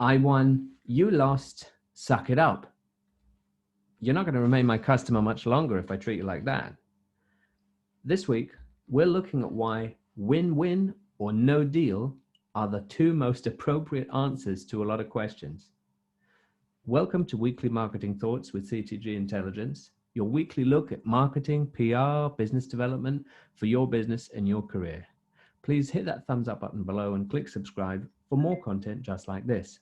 I won, you lost, suck it up. You're not going to remain my customer much longer if I treat you like that. This week, we're looking at why win-win or no deal are the two most appropriate answers to a lot of questions. Welcome to Weekly Marketing Thoughts with CTG Intelligence, your weekly look at marketing, PR, business development for your business and your career. Please hit that thumbs up button below and click subscribe for more content just like this.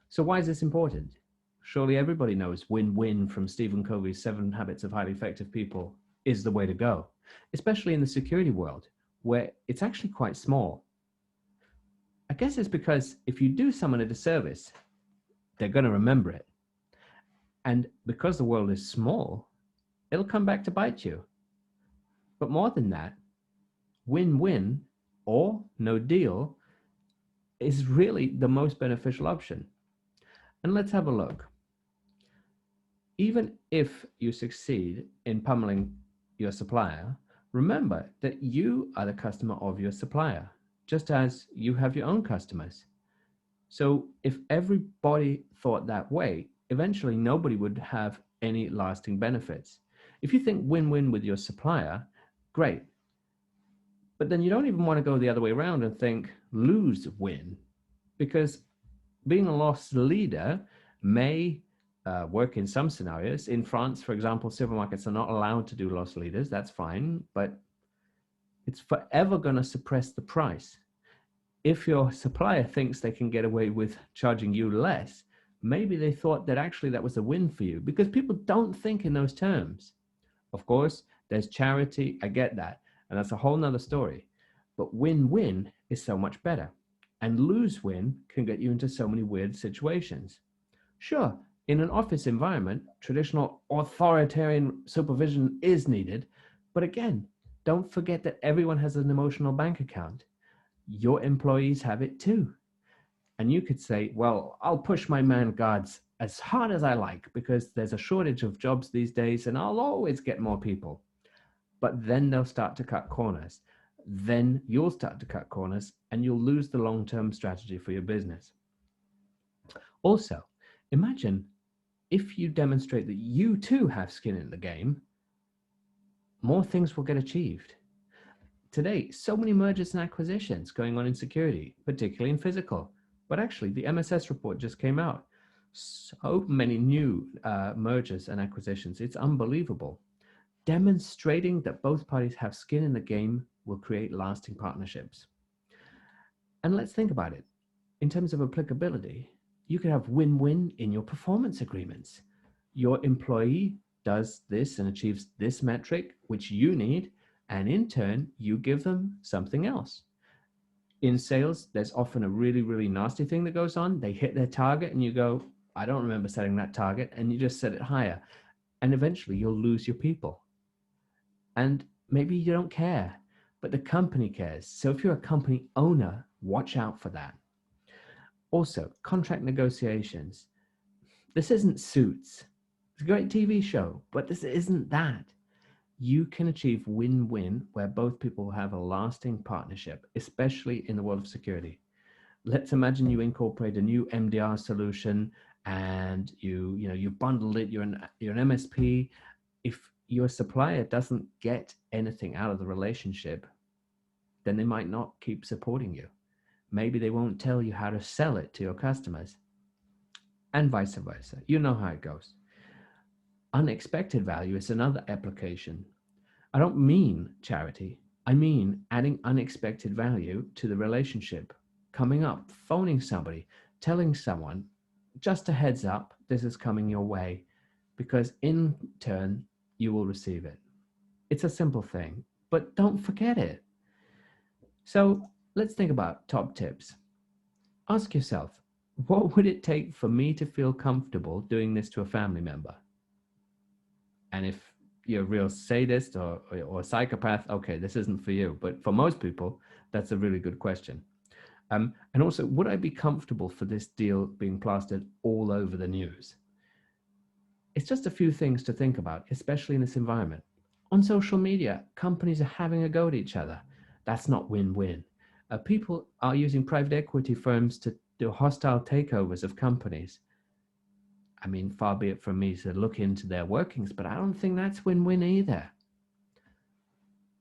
So why is this important? Surely everybody knows win-win from Stephen Covey's 7 Habits of Highly Effective People is the way to go, especially in the security world where it's actually quite small. I guess it's because if you do someone a disservice, they're going to remember it. And because the world is small, it'll come back to bite you. But more than that, win-win or no deal is really the most beneficial option. And let's have a look. Even if you succeed in pummeling your supplier, remember that you are the customer of your supplier, just as you have your own customers. So if everybody thought that way, eventually nobody would have any lasting benefits. If you think win-win with your supplier, great. But then you don't even want to go the other way around and think lose-win, because being a loss leader may work in some scenarios. In France, for example, supermarkets are not allowed to do loss leaders. That's fine, but it's forever going to suppress the price. If your supplier thinks they can get away with charging you less, maybe they thought that actually that was a win for you, because people don't think in those terms. Of course, there's charity. I get that. And that's a whole nother story. But win-win is so much better. And lose-win can get you into so many weird situations. Sure, in an office environment, traditional authoritarian supervision is needed. But again, don't forget that everyone has an emotional bank account. Your employees have it too. And you could say, well, I'll push my man guards as hard as I like because there's a shortage of jobs these days and I'll always get more people. But then they'll start to cut corners. Then you'll start to cut corners and you'll lose the long-term strategy for your business. Also, imagine if you demonstrate that you too have skin in the game, more things will get achieved. Today, so many mergers and acquisitions going on in security, particularly in physical. But actually, the MSS report just came out. So many new mergers and acquisitions. It's unbelievable. Demonstrating that both parties have skin in the game will create lasting partnerships. And let's think about it. In terms of applicability, you could have win-win in your performance agreements. Your employee does this and achieves this metric, which you need, and in turn, you give them something else. In sales, there's often a really, really nasty thing that goes on. They hit their target and you go, I don't remember setting that target, and you just set it higher. And eventually you'll lose your people. And maybe you don't care, but the company cares. So if you're a company owner, watch out for that. Also, contract negotiations. This isn't Suits. It's a great TV show, but this isn't that. You can achieve win-win where both people have a lasting partnership, especially in the world of security. Let's imagine you incorporate a new MDR solution and you bundled it, you're an MSP. If your supplier doesn't get anything out of the relationship, then they might not keep supporting you. Maybe they won't tell you how to sell it to your customers, and vice versa. You know how it goes. Unexpected value is another application. I don't mean charity. I mean adding unexpected value to the relationship. Coming up, phoning somebody, telling someone, just a heads up, this is coming your way, because in turn, you will receive it. It's a simple thing, but don't forget it. So let's think about top tips. Ask yourself, what would it take for me to feel comfortable doing this to a family member? And if you're a real sadist or psychopath, okay, this isn't for you. But for most people, that's a really good question. And also, would I be comfortable for this deal being plastered all over the news? It's just a few things to think about, especially in this environment. On social media, companies are having a go at each other. That's not win-win. People are using private equity firms to do hostile takeovers of companies. I mean, far be it from me to look into their workings, but I don't think that's win-win either.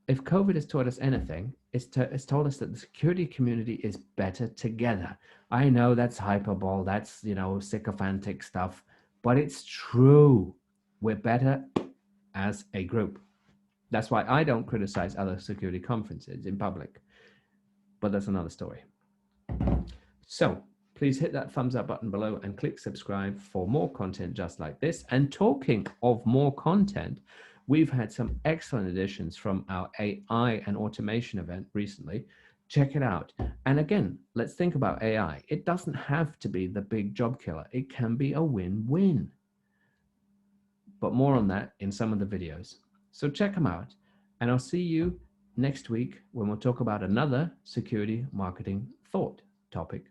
If COVID has taught us anything, it's told us that the security community is better together. I know that's hyperbole, that's, sycophantic stuff, but it's true. We're better as a group. That's why I don't criticize other security conferences in public, but that's another story. So please hit that thumbs up button below and click subscribe for more content just like this. And talking of more content, we've had some excellent additions from our AI and automation event recently. Check it out. And again, let's think about AI. It doesn't have to be the big job killer. It can be a win-win. But more on that in some of the videos. So check them out. And I'll see you next week when we'll talk about another security marketing thought topic.